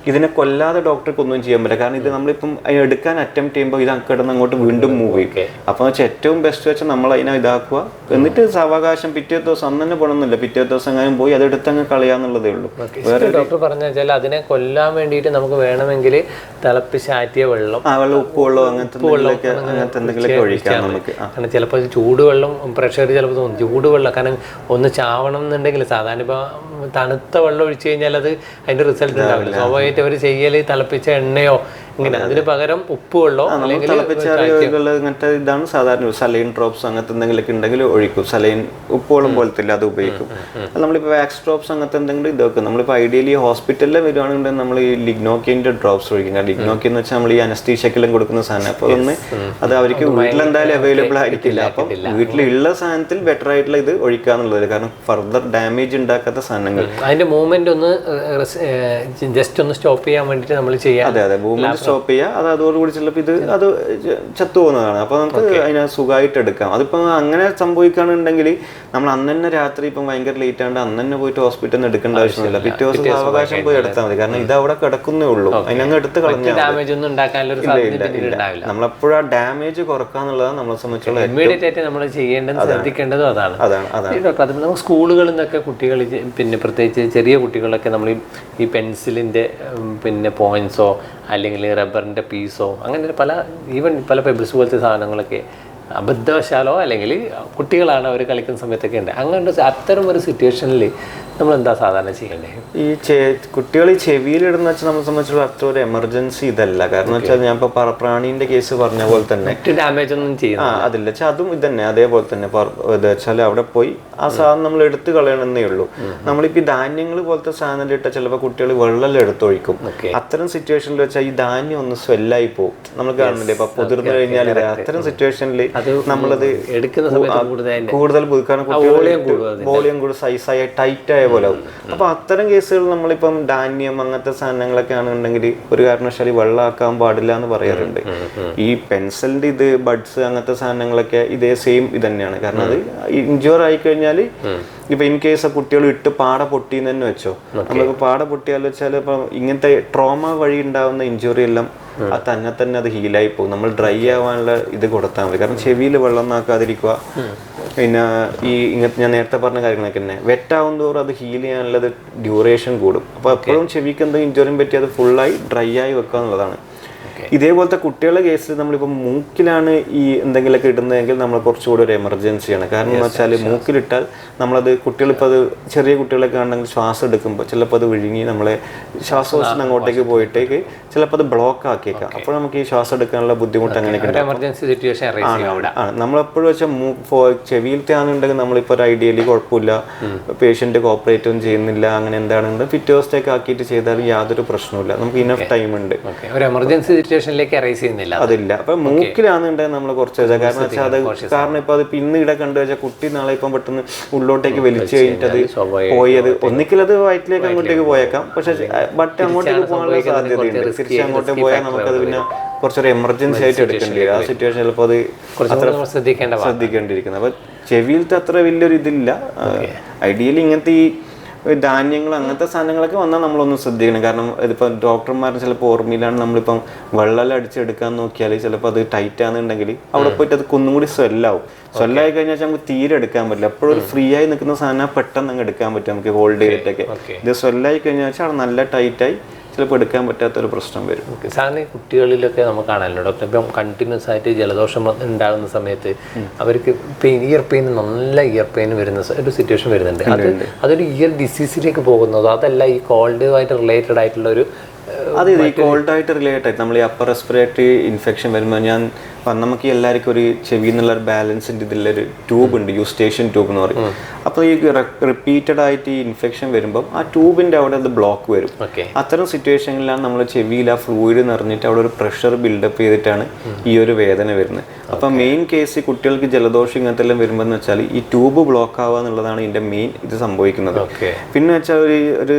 ഇതിനെ കൊല്ലാതെ ഡോക്ടർക്ക് ഒന്നും ചെയ്യാൻ പറ്റില്ല. കാരണം ഇത് നമ്മളിപ്പം എടുക്കാൻ അറ്റംപ്റ്റ് ചെയ്യുമ്പോൾ ഇത് കിടന്ന് അങ്ങോട്ട് വീണ്ടും മൂവ് ചെയ്യും. അപ്പോൾ വെച്ചാൽ ഏറ്റവും ബെസ്റ്റ് വെച്ചാൽ നമ്മൾ അതിനെ ഇതാക്കുക, എന്നിട്ട് സാവകാശം പിറ്റേ ദിവസം അന്ന് തന്നെ പോകണമെന്നില്ല, പിറ്റേ ദിവസം അങ്ങനെ പോയി അതെടുത്ത് അങ്ങ് കളയാന്നുള്ളതേ ഉള്ളൂ. വേറെ ഡോക്ടർ പറഞ്ഞു വെച്ചാൽ അതിനെ കൊല്ലാൻ വേണ്ടിയിട്ട് നമുക്ക് വേണമെങ്കിൽ തിളപ്പിച്ചാറ്റിയ വെള്ളം, ഉപ്പുവെള്ളം അങ്ങനത്തെ എന്തെങ്കിലുമൊക്കെ ഒഴിക്കാം നമുക്ക്. കാരണം ചിലപ്പോൾ ചൂടുവെള്ളം പ്രഷർ ചിലപ്പോൾ തോന്നും, ചൂടുവെള്ളം കാരണം ഒന്ന് ചാവണം എന്നുണ്ടെങ്കിൽ സാധാരണ ഇപ്പോൾ തണുത്ത വെള്ളം ഒഴിച്ചു കഴിഞ്ഞാൽ അത് അതിൻ്റെ റിസൾട്ട് ഉണ്ടാവില്ല. സ്വാഭാവികമായിട്ട് അവർ ചെയ്യൽ തിളപ്പിച്ച എണ്ണയോ ഇങ്ങനെ അതിന് പകരം ഉപ്പ് വെള്ളോ അല്ലെങ്കിൽ തിളപ്പിച്ചാറിയ ഇങ്ങനത്തെ ഇതാണ് സാധാരണ സലൈൻ ഡ്രോപ്സ് അങ്ങനത്തെ എന്തെങ്കിലുമൊക്കെ ഉണ്ടെങ്കിൽ ഒഴിക്കും. സലൈൻ ഉപ്പുവെള്ളം പോലത്തെ ഇല്ല, അത് ഉപയോഗിക്കും. നമ്മളിപ്പോൾ വാക്സ് ഡ്രോപ്സ് അങ്ങനത്തെ എന്തെങ്കിലും ഇതൊക്കെ നമ്മളിപ്പോൾ ഐഡിയലി ഹോസ്പിറ്റലിൽ വരുവാണെന്നുണ്ടെങ്കിൽ നമ്മൾ ഈ ലിഗ്നോക്കിൻ്റെ ഡ്രോപ്സ് ഒഴിക്കും. കാരണം ലിഗ്നോക്കി എന്ന് വെച്ചാൽ നമ്മൾ ഈ അനസ്തീഷ്യക്കെല്ലാം കൊടുക്കുന്ന സാധനം. അപ്പോൾ അത് അവർക്ക് വീട്ടിലെന്തായാലും അവൈലബിൾ ആയിരിക്കില്ല. അപ്പം വീട്ടിലുള്ള സാധനത്തിൽ ബെറ്റർ ആയിട്ടുള്ള ഇത് ഒഴിക്കാന്നുള്ളത്, കാരണം ഫർദർ ഡാമേജ് ഉണ്ടാക്കാത്ത സാധനങ്ങൾ. അതിന്റെ മൂവ്മെന്റ് ഒന്ന് ജസ്റ്റ് ഒന്ന് സ്റ്റോപ്പ് ചെയ്യാൻ വേണ്ടിയിട്ട് നമ്മൾ ചെയ്യാം. അതെ മൂവ്മെന്റ് സ്റ്റോപ്പ് ചെയ്യുക. അത് അതോടുകൂടി ചിലപ്പോൾ അത് ചത്തുപോകുന്നതാണ്. അപ്പോൾ നമുക്ക് അതിനെ സുഖമായിട്ട് എടുക്കാം. അതിപ്പോൾ അങ്ങനെ സംഭവിക്കുകയാണെന്നുണ്ടെങ്കിൽ നമ്മൾ അന്ന് തന്നെ രാത്രി ഇപ്പം ഭയങ്കര ലേറ്റ് ആണ്ട് അന്ന് തന്നെ പോയിട്ട് ഹോസ്പിറ്റലിൽ നിന്ന് എടുക്കേണ്ട ആവശ്യമില്ല. പിറ്റേ ദിവസം അവകാശം പോയി എടുത്താൽ മതി. കാരണം ഇത് അവിടെ കിടക്കുന്നേ ഉള്ളൂ, അതിനങ്ങ് എടുത്ത് കളഞ്ഞാൽ ഡാമേജ് ഒന്നും ഉണ്ടാക്കാനുള്ള നമ്മളെപ്പോഴും ആ ഡാമേജ് കുറക്കാന്നുള്ളതാണ് നമ്മളെ സംബന്ധിച്ചുള്ള ഇമ്മീഡിയറ്റ് ആയിട്ട് നമ്മൾ ചെയ്യേണ്ടത് ശ്രദ്ധിക്കേണ്ടതും അതാണ്. നമുക്ക് സ്കൂളുകളിൽ നിന്നൊക്കെ കുട്ടികൾ പിന്നെ പ്രത്യേകിച്ച് ചെറിയ കുട്ടികളൊക്കെ നമ്മൾ ഈ പെൻസിലിൻ്റെ പിന്നെ പോയിന്റ്സോ അല്ലെങ്കിൽ റബ്ബറിൻ്റെ പീസോ അങ്ങനെ പല പെബിൾസ് പോലത്തെ സാധനങ്ങളൊക്കെ അബദ്ധവശാലോ അല്ലെങ്കിൽ കുട്ടികളാണ് അവർ കളിക്കുന്ന സമയത്തൊക്കെ ഉണ്ട്. അങ്ങനെ അത്തരം ഒരു സിറ്റുവേഷനിൽ നമ്മൾ എന്താ സാധാരണ ചെയ്യേണ്ടത്? ഈ കുട്ടികൾ ഈ ചെവിയിലിടുന്ന വെച്ചാൽ നമ്മളെ സംബന്ധിച്ചുള്ള അത്ര ഒരു എമർജൻസി ഇതല്ല. കാരണം വെച്ചാൽ ഞാൻ ഇപ്പോൾ പ്രാണീൻ്റെ കേസ് പറഞ്ഞ പോലെ തന്നെ ഡാമേജ് ഒന്നും ചെയ്യുന്ന അതില്ല വെച്ചാൽ അതും ഇതന്നെ അതേപോലെ തന്നെ വെച്ചാൽ അവിടെ പോയി ആ സാധനം നമ്മൾ എടുത്ത് കളയണമെന്നേ ഉള്ളൂ. നമ്മളിപ്പോൾ ഈ ധാന്യങ്ങൾ പോലത്തെ സാധനം ഇട്ടാൽ ചിലപ്പോൾ കുട്ടികൾ വെള്ളം എടുത്തൊഴിക്കും. അത്തരം സിറ്റുവേഷനിൽ വെച്ചാൽ ഈ ധാന്യം ഒന്ന് സ്വെല്ലായി പോകും. നമ്മൾ കാണുന്നില്ലേ ഇപ്പൊ പൊതിർന്നു കഴിഞ്ഞാൽ അത്തരം സിറ്റുവേഷനിൽ നമ്മളത് എടുക്കുന്ന സമയത്ത് കൂടുതൽ കാരണം വോളിയം കൂടി സൈസായി ടൈറ്റ് ആയ പോലെ ആവും. അപ്പൊ അത്തരം കേസുകൾ നമ്മളിപ്പം ധാന്യം അങ്ങനത്തെ സാധനങ്ങളൊക്കെ ആണെന്നുണ്ടെങ്കിൽ ഒരു കാരണവശാലും വെള്ളമാക്കാൻ പാടില്ല എന്ന് പറയാറുണ്ട്. ഈ പെൻസിലിന്റെ ഇത് ബഡ്സ് അങ്ങനത്തെ സാധനങ്ങളൊക്കെ ഇതേ സെയിം ഇത് തന്നെയാണ്. കാരണം അത് ഇൻജുർ ആയി കഴിഞ്ഞാൽ ഇപ്പൊ ഇൻ കേസ് കുട്ടികൾ ഇട്ട് പാട പൊട്ടിന്ന് തന്നെ വെച്ചോ, നമ്മളിപ്പോ പാട പൊട്ടിയാൽ വെച്ചാൽ ഇപ്പൊ ഇങ്ങനത്തെ ട്രോമ വഴി ഉണ്ടാവുന്ന ഇഞ്ചുറി എല്ലാം അത് തന്നെ അത് ഹീലായി പോകും. നമ്മൾ ഡ്രൈ ആവാനുള്ള ഇത് കൊടുത്താൽ മതി. കാരണം ചെവിയിൽ വെള്ളം നാക്കാതിരിക്കുക. പിന്നെ ഈ ഇങ്ങനത്തെ ഞാൻ നേരത്തെ പറഞ്ഞ കാര്യങ്ങളൊക്കെ തന്നെ വെറ്റാവും തോറും അത് ഹീൽ ചെയ്യാനുള്ളത് ഡ്യൂറേഷൻ കൂടും. അപ്പോൾ എപ്പോഴും ചെവിക്ക് എന്തെങ്കിലും ഇഞ്ചുറിയും പറ്റി അത് ഫുള്ളായി ഡ്രൈ ആയി വെക്കുക എന്നുള്ളതാണ്. ഇതേപോലത്തെ കുട്ടികളുടെ കേസിൽ നമ്മളിപ്പോൾ മൂക്കിലാണ് ഈ എന്തെങ്കിലുമൊക്കെ ഇടുന്നതെങ്കിൽ നമ്മൾ കുറച്ചുകൂടി ഒരു എമർജൻസിയാണ്. കാരണം എന്ന് വെച്ചാൽ മൂക്കിലിട്ടാൽ നമ്മളത് കുട്ടികളിപ്പോൾ അത് ചെറിയ കുട്ടികളൊക്കെ ആണെങ്കിൽ ശ്വാസം എടുക്കുമ്പോൾ ചിലപ്പോൾ അത് വിഴുങ്ങി നമ്മളെ ശ്വാസകോശം അങ്ങോട്ടേക്ക് പോയിട്ടേക്ക് ചിലപ്പോൾ അത് ബ്ലോക്ക് ആക്കിയേക്കാം. അപ്പോൾ നമുക്ക് ഈ ശ്വാസം എടുക്കാനുള്ള ബുദ്ധിമുട്ട് അങ്ങനെയൊക്കെ നമ്മളെപ്പോഴും വെച്ചാൽ ചെവിയിലത്തെ ആണെന്നുണ്ടെങ്കിൽ നമ്മളിപ്പോൾ ഒരു ഐഡിയലി കുഴപ്പമില്ല, പേഷ്യന്റ് കോപ്പറേറ്റ് ഒന്നും ചെയ്യുന്നില്ല, അങ്ങനെ എന്താണെന്നുണ്ടെങ്കിൽ പിറ്റേ ദിവസത്തേക്ക് ആക്കിയിട്ട് ചെയ്താൽ യാതൊരു പ്രശ്നമില്ല. നമുക്ക് ഇനഫ് ടൈം ഉണ്ട്. അതില്ല. അപ്പൊ മൂക്കിലാണെന്നുണ്ടെങ്കിൽ നമ്മൾ കുറച്ച് വെച്ചാൽ കാരണം വെച്ചാൽ അത് കാരണം ഇപ്പൊ അത് ഇന്ന് ഇവിടെ കണ്ടു വെച്ചാൽ കുട്ടി നാളെ ഇപ്പം പെട്ടെന്ന് ഉള്ളോട്ടേക്ക് വലിച്ചു കഴിഞ്ഞിട്ട് അത് പോയത് ഒന്നിക്കൽ അത് വയറ്റിലേക്ക് അങ്ങോട്ടേക്ക് പോയേക്കാം. പക്ഷെ ബട്ട് അങ്ങോട്ടേക്ക് പോകാനുള്ള സാധ്യതയുണ്ട്. തിരിച്ച് അങ്ങോട്ട് പോയാൽ നമുക്കത് പിന്നെ കുറച്ചൊരു എമർജൻസി ആയിട്ട് എടുക്കേണ്ടി വരും. ആ സിറ്റുവേഷൻ ചിലപ്പോൾ അത് അത്ര ശ്രദ്ധിക്കേണ്ടിയിരിക്കുന്നത്. അപ്പൊ ചെവിയിലത്തെ അത്ര വലിയൊരു ഇതില്ല. ഐഡിയലി ഇങ്ങനത്തെ ഈ ധാന്യങ്ങൾ അങ്ങനത്തെ സാധനങ്ങളൊക്കെ വന്നാൽ നമ്മളൊന്ന് ശ്രദ്ധിക്കണം. കാരണം ഇതിപ്പോൾ ഡോക്ടർമാരുടെ ചിലപ്പോൾ ഓർമ്മയിലാണ് നമ്മളിപ്പം വെള്ളം അടിച്ചെടുക്കാൻ നോക്കിയാൽ ചിലപ്പോൾ അത് ടൈറ്റ് ആണെന്നുണ്ടെങ്കിൽ അവിടെ പോയിട്ട് അത് ഒന്നും കൂടി സ്വെല്ലാവും. സ്വെല്ലായി കഴിഞ്ഞാൽ നമുക്ക് തീരെ എടുക്കാൻ പറ്റില്ല. എപ്പോഴും ഒരു ഫ്രീ ആയി നിൽക്കുന്ന സാധനം പെട്ടെന്ന് അങ്ങ് എടുക്കാൻ പറ്റും നമുക്ക് ഹോൾഡ് ചെയ്തിട്ടൊക്കെ. ഇത് സ്വെല്ലായി കഴിഞ്ഞാൽ വെച്ചാൽ അവിടെ നല്ല ടൈറ്റായി ചിലപ്പോൾ എടുക്കാൻ പറ്റാത്തൊരു പ്രശ്നം വരും. സാധാരണ കുട്ടികളിലൊക്കെ നമുക്ക് കാണാമല്ലോ ഡോക്ടർ, ഇപ്പം കണ്ടിന്യൂസ് ആയിട്ട് ജലദോഷം ഉണ്ടാകുന്ന സമയത്ത് അവർക്ക് ഇയർ പെയിൻ നല്ല ഇയർ പെയിൻ വരുന്ന ഒരു സിറ്റുവേഷൻ വരുന്നുണ്ട്. അതൊരു ഇയർ ഡിസീസിലേക്ക് പോകുന്നതോ അതല്ല ഈ കോൾഡുമായിട്ട് റിലേറ്റഡ് ആയിട്ടുള്ള ഒരു അതെ ഈ കോൾഡായിട്ട് റിലേറ്റഡ് നമ്മൾ ഈ അപ്പർ റെസ്പിറേറ്ററി ഇൻഫെക്ഷൻ വരുമ്പോൾ നമുക്ക് എല്ലാവർക്കും ഒരു ചെവി എന്നുള്ള ഒരു ബാലൻസിൻ്റെ ഇതിലൊരു ട്യൂബ് ഉണ്ട്, യൂസ്റ്റേഷൻ ട്യൂബ് എന്ന് പറയും. അപ്പോൾ ഈ റിപ്പീറ്റഡ് ആയിട്ട് ഈ ഇൻഫെക്ഷൻ വരുമ്പോൾ ആ ട്യൂബിൻ്റെ അവിടെ അത് ബ്ലോക്ക് വരും. അത്തരം സിറ്റുവേഷനിലാണ് നമ്മൾ ചെവിയിൽ ആ ഫ്ലൂയിഡ് നിറഞ്ഞിട്ട് അവിടെ ഒരു പ്രഷർ ബിൽഡപ്പ് ചെയ്തിട്ടാണ് ഈ ഒരു വേദന വരുന്നത്. അപ്പം മെയിൻ കേസ് കുട്ടികൾക്ക് ജലദോഷം ഇങ്ങനത്തെ എല്ലാം വരുമ്പോൾ എന്ന് വെച്ചാൽ ഈ ട്യൂബ് ബ്ലോക്ക് ആവുക എന്നുള്ളതാണ് ഇതിൻ്റെ മെയിൻ ഇത് സംഭവിക്കുന്നത്. പിന്നെ വെച്ചാൽ ഒരു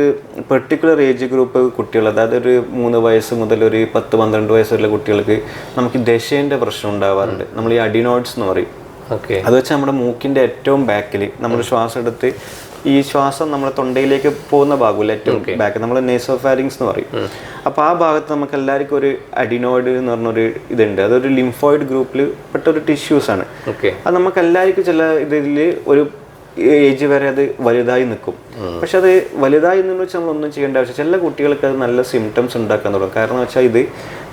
പെർട്ടിക്കുലർ ഏജ് ഗ്രൂപ്പ് കുട്ടികൾ, അതായത് ഒരു 3 വയസ്സ് മുതൽ ഒരു 10-12 വയസ്സുള്ള കുട്ടികൾക്ക് നമുക്ക് ദശേൻ്റെ പ്രശ്നം ഉണ്ടാവാറുണ്ട്. നമ്മൾ ഈ അഡിനോയിഡ്സ് എന്ന് പറയും. അത് വെച്ചാൽ നമ്മുടെ മൂക്കിൻ്റെ ഏറ്റവും ബാക്കിൽ നമ്മൾ ശ്വാസം എടുത്ത് ഈ ശ്വാസം നമ്മുടെ തൊണ്ടയിലേക്ക് പോകുന്ന ഭാഗമില്ല ഏറ്റവും ബാക്ക് നമ്മൾ നേസോഫാരിങ്സ് എന്ന് പറയും. അപ്പോൾ ആ ഭാഗത്ത് നമുക്ക് എല്ലാവർക്കും ഒരു അഡിനോയിഡ് എന്ന് പറഞ്ഞൊരു ഇതുണ്ട്. അതൊരു ലിംഫോയിഡ് ഗ്രൂപ്പിൽ പെട്ട ഒരു ടിഷ്യൂസാണ്. അത് നമുക്ക് എല്ലാവർക്കും ചില ഇതിൽ ഒരു ഏജ് വരെ അത് വലുതായി നിൽക്കും. പക്ഷെ അത് വലുതായി നിന്ന് വെച്ചാൽ നമ്മളൊന്നും ചെയ്യേണ്ട ആവശ്യം. ചില കുട്ടികൾക്ക് അത് നല്ല സിംറ്റംസ് ഉണ്ടാക്കാൻ തുടങ്ങും. കാരണം വെച്ചാൽ ഇത്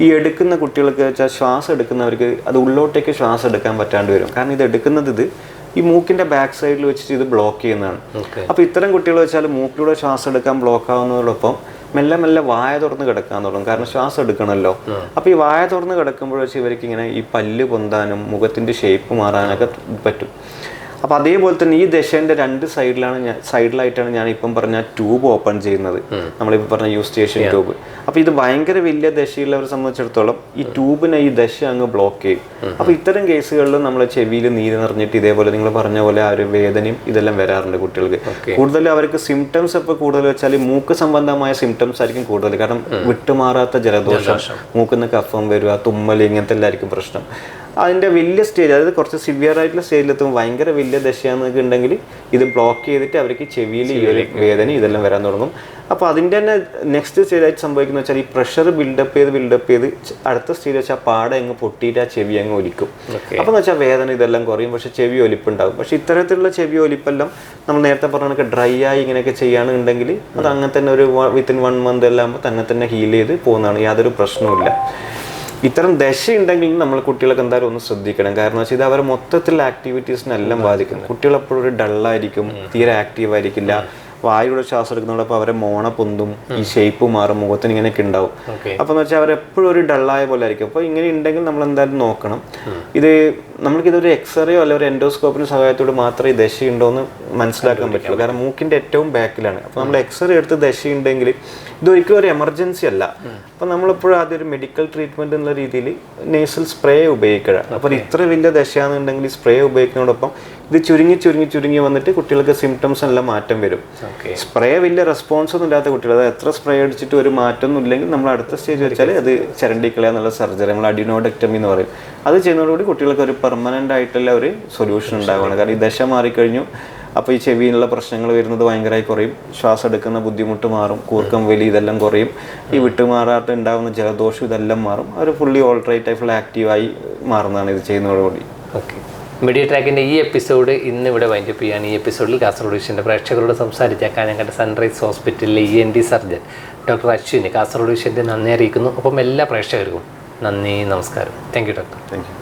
ഈ എടുക്കുന്ന കുട്ടികൾക്ക് വെച്ചാൽ ശ്വാസം എടുക്കുന്നവർക്ക് അത് ഉള്ളോട്ടേക്ക് ശ്വാസം എടുക്കാൻ പറ്റാണ്ട് വരും. കാരണം ഇത് എടുക്കുന്നത് ഇത് ഈ മൂക്കിന്റെ ബാക്ക് സൈഡിൽ വെച്ചിട്ട് ഇത് ബ്ലോക്ക് ചെയ്യുന്നതാണ്. അപ്പോൾ ഇത്തരം കുട്ടികൾ വെച്ചാൽ മൂക്കിലൂടെ ശ്വാസം എടുക്കാൻ ബ്ലോക്ക് ആവുന്നതോടൊപ്പം മെല്ലെ മെല്ലെ വായ തുറന്ന് കിടക്കാൻ തുടങ്ങും. കാരണം ശ്വാസം എടുക്കണമല്ലോ. അപ്പോൾ ഈ വായ തുറന്ന് കിടക്കുമ്പോൾ വെച്ച് ഇവർക്ക് ഇങ്ങനെ ഈ പല്ല് പൊന്താനും മുഖത്തിൻ്റെ ഷേപ്പ് മാറാനൊക്കെ പറ്റും. അപ്പോൾ അതേപോലെ തന്നെ ഈ ദശേൻ്റെ 2 സൈഡിലായിട്ടാണ് ഞാൻ ഇപ്പം പറഞ്ഞ ട്യൂബ് ഓപ്പൺ ചെയ്യുന്നത്, നമ്മളിപ്പോൾ പറഞ്ഞ യൂസ്റ്റേഷ്യൻ ട്യൂബ്. അപ്പോൾ ഇത് ഭയങ്കര വലിയ ദശയുള്ളവരെ സംബന്ധിച്ചിടത്തോളം ഈ ട്യൂബിനെ ഈ ദശ അങ്ങ് ബ്ലോക്ക് ചെയ്യും. അപ്പോൾ ഇത്തരം കേസുകളിലും നമ്മളെ ചെവിയിൽ നീര് നിറഞ്ഞിട്ട് ഇതേപോലെ നിങ്ങൾ പറഞ്ഞ പോലെ ആ ഒരു വേദനയും ഇതെല്ലാം വരാറുണ്ട് കുട്ടികൾക്ക്. കൂടുതൽ അവർക്ക് സിംറ്റംസ് ഇപ്പോൾ കൂടുതൽ വെച്ചാൽ മൂക്ക് സംബന്ധമായ സിംറ്റംസ് ആയിരിക്കും കൂടുതൽ. കാരണം വിട്ടുമാറാത്ത ജലദോഷം, മൂക്കിന്ന് കഫം വരിക, തുമ്മൽ, ഇങ്ങനത്തെ എല്ലാവർക്കും പ്രശ്നം. അതിൻ്റെ വലിയ സ്റ്റേജ്, അതായത് കുറച്ച് സിവിയർ ആയിട്ടുള്ള സ്റ്റേജിലെത്തുമ്പോൾ ഭയങ്കര വലിയ ദശയാണെന്നൊക്കെ ഉണ്ടെങ്കിൽ ഇത് ബ്ലോക്ക് ചെയ്തിട്ട് അവർക്ക് ചെവിയിൽ ഈ ഒരു വേദന ഇതെല്ലാം വരാൻ തുടങ്ങും. അപ്പോൾ അതിൻ്റെ തന്നെ നെക്സ്റ്റ് സ്റ്റേജായിട്ട് സംഭവിക്കുന്നത് വെച്ചാൽ ഈ പ്രഷർ ബിൽഡപ്പ് ചെയ്ത് അടുത്ത സ്റ്റേജ് വെച്ചാൽ പാടെ അങ്ങ് പൊട്ടിയിട്ട് ആ ചെവി അങ്ങ് ഒലിക്കും. അപ്പോൾ എന്ന് വെച്ചാൽ വേദന ഇതെല്ലാം കുറയും, പക്ഷേ ചെവി ഒലിപ്പുണ്ടാകും. പക്ഷേ ഇത്തരത്തിലുള്ള ചെവി ഒലിപ്പെല്ലാം നമ്മൾ നേരത്തെ പറഞ്ഞ ഡ്രൈ ആയി ഇങ്ങനെയൊക്കെ ചെയ്യുകയാണെന്നുണ്ടെങ്കിൽ അത് അങ്ങനെ തന്നെ ഒരു വിത്തിൻ 1 മന്ത് എല്ലാം ആകുമ്പോൾ തന്നെ ഹീൽ ചെയ്ത് പോകുന്നതാണ്, യാതൊരു പ്രശ്നവുമില്ല. ഇത്തരം ദശ ഉണ്ടെങ്കിൽ നമ്മൾ കുട്ടികളൊക്കെ എന്തായാലും ഒന്ന് ശ്രദ്ധിക്കണം. കാരണം വെച്ചാൽ ഇത് അവരെ മൊത്തത്തിൽ ആക്ടിവിറ്റീസിനെല്ലാം ബാധിക്കും. കുട്ടികൾ എപ്പോഴും ഒരു ഡള്ളായിരിക്കും, തീരെ ആക്റ്റീവ് ആയിരിക്കില്ല, വായുടെ ശ്വാസം എടുക്കുന്നതോടൊപ്പം അവരെ മോണ പൊന്തും, ഈ ഷേപ്പ് മാറും, മുഖത്തിന് ഇങ്ങനെയൊക്കെ ഉണ്ടാവും. അപ്പോൾ എന്ന് വെച്ചാൽ അവരെപ്പോഴും ഒരു ഡള്ളായ പോലെ ആയിരിക്കും. അപ്പോൾ ഇങ്ങനെ ഉണ്ടെങ്കിൽ നമ്മൾ എന്തായാലും നോക്കണം. നമുക്കിതൊരു എക്സ്റേയോ അല്ലെങ്കിൽ ഒരു എൻഡോസ്കോപ്പിൻ്റെ സഹായത്തോട് മാത്രമേ ദശയുണ്ടോ എന്ന് മനസ്സിലാക്കാൻ പറ്റുള്ളൂ. കാരണം മൂക്കിൻ്റെ ഏറ്റവും ബാക്കിലാണ്. അപ്പോൾ നമ്മൾ എക്സ്റേ എടുത്ത് ദശയുണ്ടെങ്കിൽ ഇതൊരിക്കലും ഒരു എമർജൻസി അല്ല. അപ്പോൾ നമ്മളെപ്പോഴും ആദ്യം ഒരു മെഡിക്കൽ ട്രീറ്റ്മെൻറ്റ് എന്നുള്ള രീതിയിൽ നേസൽ സ്പ്രേ ഉപയോഗിക്കുക. അപ്പോൾ ഇത്ര വലിയ ദശയാണെന്നുണ്ടെങ്കിൽ ഈ സ്പ്രേ ഉപയോഗിക്കുന്നതോടൊപ്പം ഇത് ചുരുങ്ങി വന്നിട്ട് കുട്ടികൾക്ക് സിംറ്റംസ് എല്ലാം മാറ്റം വരും. സ്പ്രേ വലിയ റെസ്പോൺസ് ഒന്നും ഇല്ലാത്ത കുട്ടികൾ, അത് എത്ര സ്പ്രേ അടിച്ചിട്ട് ഒരു മാറ്റമൊന്നും ഇല്ലെങ്കിൽ നമ്മൾ അടുത്ത സ്റ്റേജ് വെച്ചാൽ അത് ചരണ്ടിക്കളയ എന്നുള്ള സർജറി, നമ്മൾ അഡിനോഡക്ടമി എന്ന് പറയും. അത് ചെയ്യുന്നതോടുകൂടി കുട്ടികൾക്ക് ഒരു പെർമനൻ്റ് ആയിട്ടുള്ള ഒരു സൊല്യൂഷൻ ഉണ്ടാവുകയാണ്. കാരണം ഈ ദശ മാറിക്കഴിഞ്ഞു, അപ്പോൾ ഈ ചെവിയിലുള്ള പ്രശ്നങ്ങൾ വരുന്നത് ഭയങ്കരമായി കുറയും, ശ്വാസം എടുക്കുന്ന ബുദ്ധിമുട്ട് മാറും, കൂർക്കം വലി ഇതെല്ലാം കുറയും, ഈ വിട്ടുമാറാട്ട് ഉണ്ടാകുന്ന ജലദോഷം ഇതെല്ലാം മാറും. അവർ ഫുള്ളി ഓൾറൈറ്റ് ആയി ഫുൾ ആക്റ്റീവായി മാറുന്നതാണ് ഇത് ചെയ്യുന്നതോടുകൂടി. ഓക്കെ, മീഡിയ ട്രാക്കിൻ്റെ ഈ എപ്പിസോഡ് ഇന്ന് ഇവിടെ വൈൻഡപ്പ് ചെയ്യാണ്. ഈ എപ്പിസോഡിൽ കാസർഗോഡ് വിഷൻ്റെ പ്രേക്ഷകരോട് സംസാരിച്ച കാഞ്ഞങ്ങാട് സൺറൈസ് ഹോസ്പിറ്റലിലെ ENT സർജൻ ഡോക്ടർ അശ്വിന് കാസർഗോഡ് വിഷൻ്റെ നന്ദി അറിയിക്കുന്നു. അപ്പം എല്ലാ പ്രേക്ഷകർക്കും നന്ദി, നമസ്കാരം. Thank you doctor. Thank U.